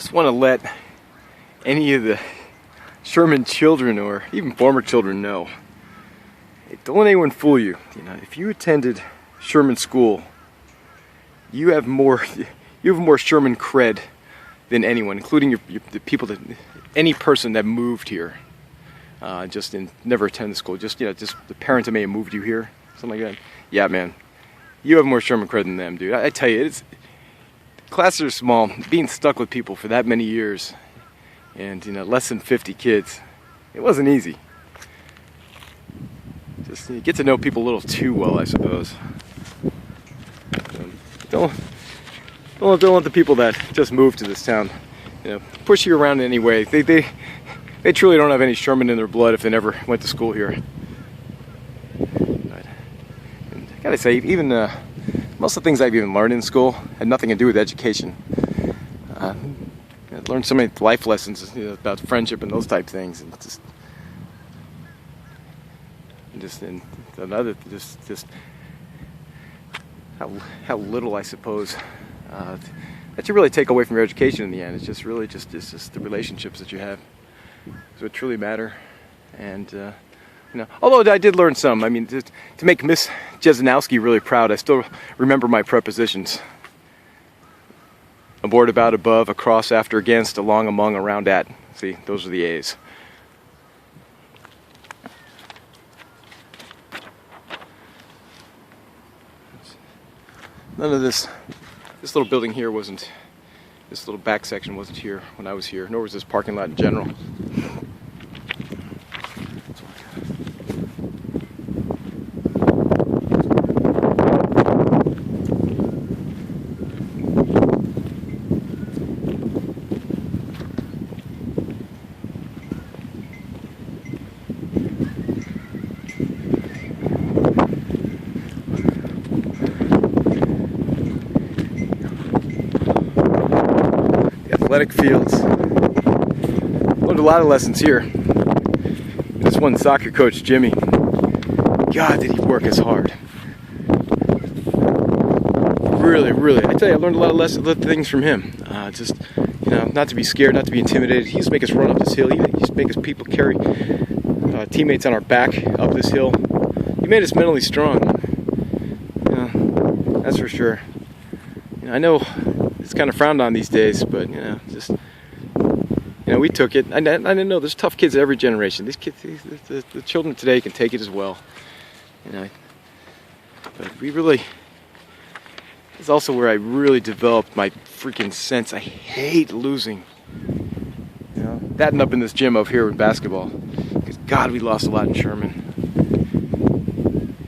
just want to let any of the Sherman children or even former children know, hey, don't let anyone fool you. You know, if you attended Sherman school, you have more Sherman cred than anyone, including the people any person that moved here, never attended school. Just the parents that may have moved you here, something like that. Yeah, man, you have more Sherman cred than them, dude. I tell you, classes are small. Being stuck with people for that many years, and less than 50 kids, it wasn't easy. Just you get to know people a little too well, I suppose. Don't let the people that just moved to this town, push you around in any way. They truly don't have any Sherman in their blood if they never went to school here. But, and I gotta say, even most of the things I've even learned in school had nothing to do with education. I learned so many life lessons, about friendship and those type things, and just how little, I suppose, that you really take away from your education in the end. It's just the relationships that you have is what truly matter. And although I did learn some, I mean, to make Miss Jesenowski really proud, I still remember my prepositions: aboard, about, above, across, after, against, along, among, around, at. See, those are the A's. None of this little building here wasn't, this little back section wasn't here when I was here, nor was this parking lot in general. Athletic fields. Learned a lot of lessons here. This one soccer coach, Jimmy, God, did he work as hard. Really. I tell you, I learned a lot of things from him. Not to be scared, not to be intimidated. He used to make us run up this hill. He used to make us people carry teammates on our back up this hill. He made us mentally strong. That's for sure. I know it's kind of frowned on these days, but we took it. I didn't know there's tough kids at every generation. These kids, the children today can take it as well. But it's also where I really developed my freaking sense. I hate losing. That and up in this gym up here with basketball, because God, we lost a lot in Sherman.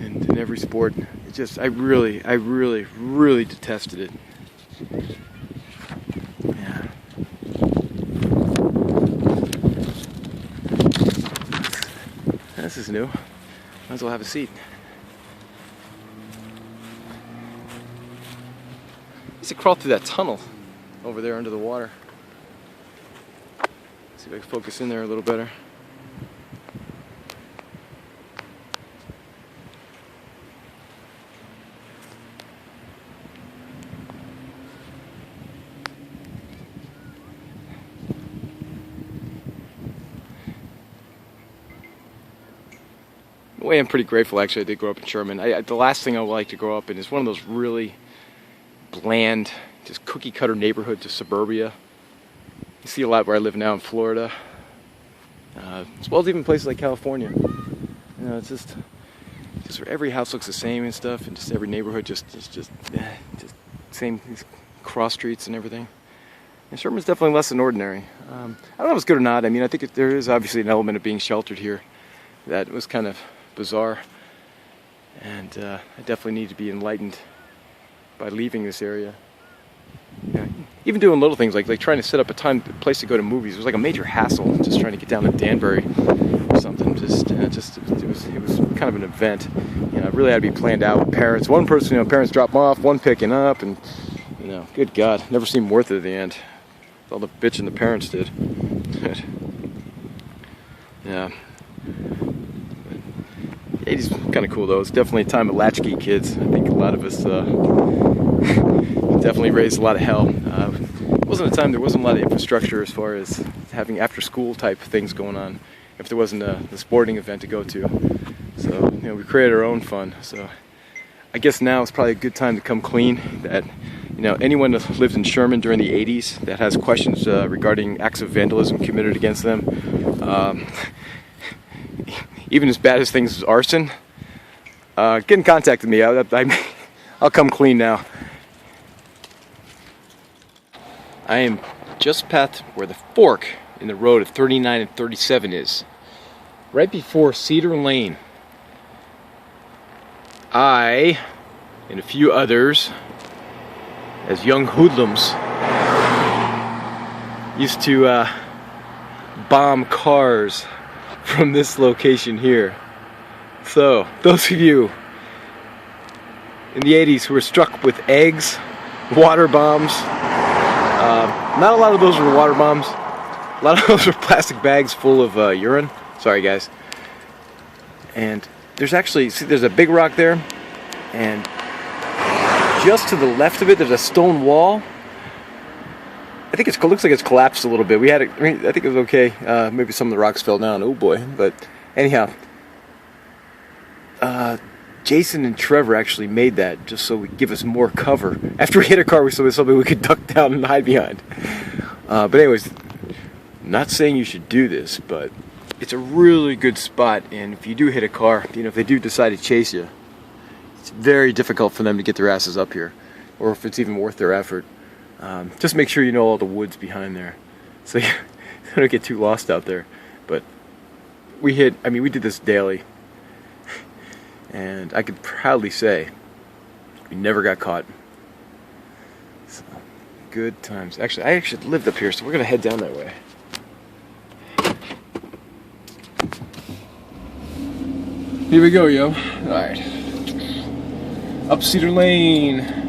And in every sport, I really detested it. Yeah. This is new. Might as well have a seat. I used to crawl through that tunnel over there under the water. See if I can focus in there a little better. In a way, I'm pretty grateful, actually. I did grow up in Sherman. The last thing I would like to grow up in is one of those really bland, just cookie-cutter neighborhoods of suburbia. You see a lot where I live now in Florida, as well as even places like California. It's just where every house looks the same and stuff, and just every neighborhood just same, these cross streets and everything. And Sherman's definitely less than ordinary. I don't know if it's good or not. I mean, I think there is obviously an element of being sheltered here that was kind of bizarre, and I definitely need to be enlightened by leaving this area. Even doing little things like trying to set up a place to go to movies. It was like a major hassle just trying to get down to Danbury or something. It was kind of an event. It really had to be planned out with parents. One person, parents drop them off, one picking up, and good God, never seemed worth it at the end. All the bitching the parents did. Yeah. 80s kind of cool though. It's definitely a time of latchkey kids. I think a lot of us definitely raised a lot of hell. wasn't a time there wasn't a lot of infrastructure as far as having after-school type things going on. If there wasn't the sporting event to go to, so we created our own fun. So I guess now is probably a good time to come clean. That anyone that lived in Sherman during the '80s that has questions regarding acts of vandalism committed against them, even as bad as things as arson, get in contact with me. I'll come clean now. I am just past where the fork in the road at 39 and 37 is, right before Cedar Lane. I and a few others, as young hoodlums, used to bomb cars from this location here. So, those of you in the 80s who were struck with eggs, water bombs, not a lot of those were water bombs. A lot of those were plastic bags full of urine. Sorry, guys. And there's actually, see, there's a big rock there, and just to the left of it, there's a stone wall. I think it looks like it's collapsed a little bit. I think it was okay. Maybe some of the rocks fell down. Oh boy! But anyhow, Jason and Trevor actually made that just so we give us more cover. After we hit a car, we saw something we could duck down and hide behind. But anyways, not saying you should do this, but it's a really good spot. And if you do hit a car, if they do decide to chase you, it's very difficult for them to get their asses up here, or if it's even worth their effort. Just make sure you know all the woods behind there, so you don't get too lost out there. But we did this daily, and I could proudly say we never got caught. So, good times. Actually, I lived up here, so we're gonna head down that way. Here we go, yo. Alright. Up Cedar Lane.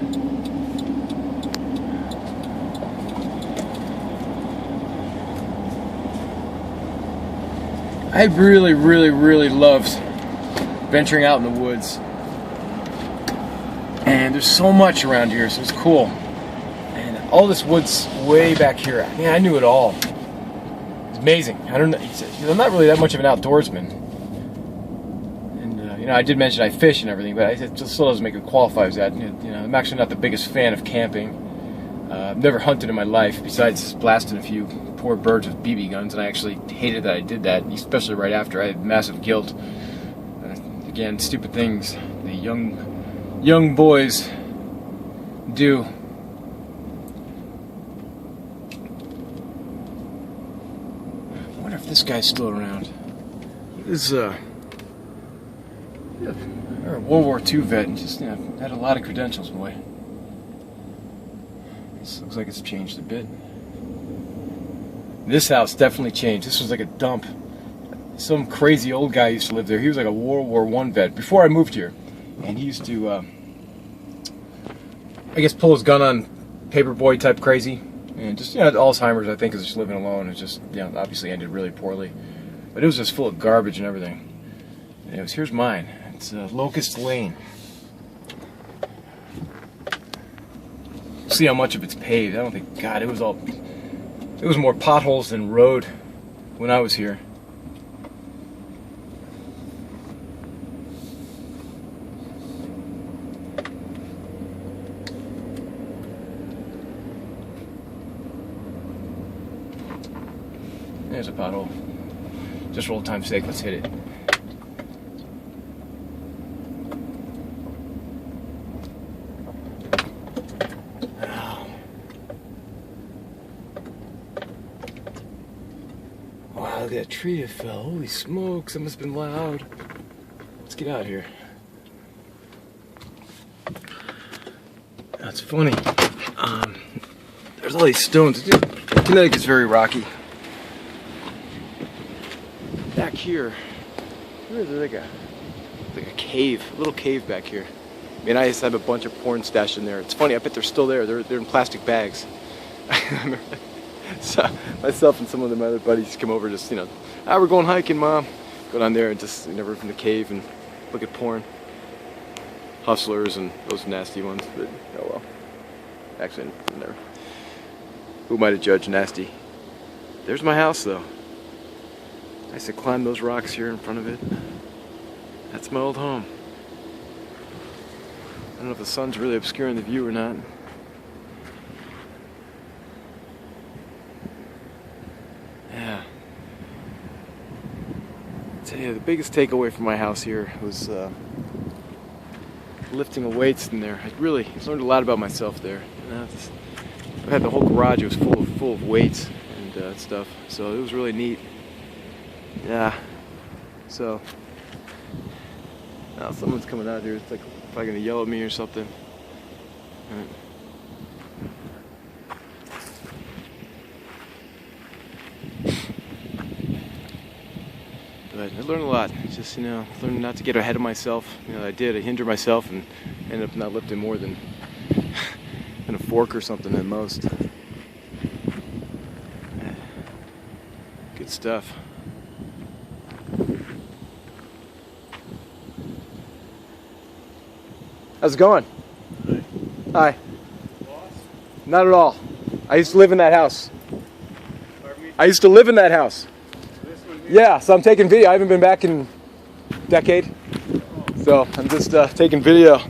I really, really, really loved venturing out in the woods. And there's so much around here, so it's cool. And all this woods way back here, I knew it all. It's amazing. I'm not really that much of an outdoorsman. And, I did mention I fish and everything, but it just still doesn't make it qualify as that. I'm actually not the biggest fan of camping. I've never hunted in my life, besides blasting a few poor birds with BB guns, and I actually hated that I did that, especially right after. I had massive guilt. Again, stupid things the young boys do. I wonder if this guy's still around. He was a World War II vet and just had a lot of credentials, boy. This looks like it's changed a bit. This house definitely changed. This was like a dump. Some crazy old guy used to live there. He was like a World War I vet before I moved here. And he used to, I guess, pull his gun on paperboy type crazy. And just, Alzheimer's, I think, is just living alone. It just, obviously ended really poorly. But it was just full of garbage and everything. Anyways, here's mine. It's Locust Lane. See how much of it's paved. I don't think, God, it was more potholes than road when I was here. There's a pothole. Just for old time's sake, let's hit it. Wow, that tree fell. Holy smokes, that must have been loud. Let's get out of here. That's funny. There's all these stones. Connecticut's very rocky. Back here, where is there like a cave, a little cave back here. I used to have a bunch of porn stashed in there. It's funny, I bet they're still there. They're in plastic bags. So myself and some of my other buddies come over, just we're going hiking, Mom. Go down there and just roof in the cave and look at porn. Hustlers and those nasty ones, but oh well. Actually, never. Who might have judged nasty? There's my house though. I used to climb those rocks here in front of it. That's my old home. I don't know if the sun's really obscuring the view or not. Yeah. I tell you, the biggest takeaway from my house here was lifting the weights in there. I really learned a lot about myself there. You know, I had the whole garage. It was full of weights and stuff. So it was really neat. Yeah. So now someone's coming out here. It's like probably gonna yell at me or something. Right. But I learned a lot. Just, you know, learning not to get ahead of myself. You know, I did. I hindered myself and ended up not lifting more than a fork or something at most. Good stuff. How's it going? Hi. Lost? Not at all. I used to live in that house. Pardon me? I used to live in that house. This one here? Yeah, so I'm taking video. I haven't been back in a decade. So I'm just taking video.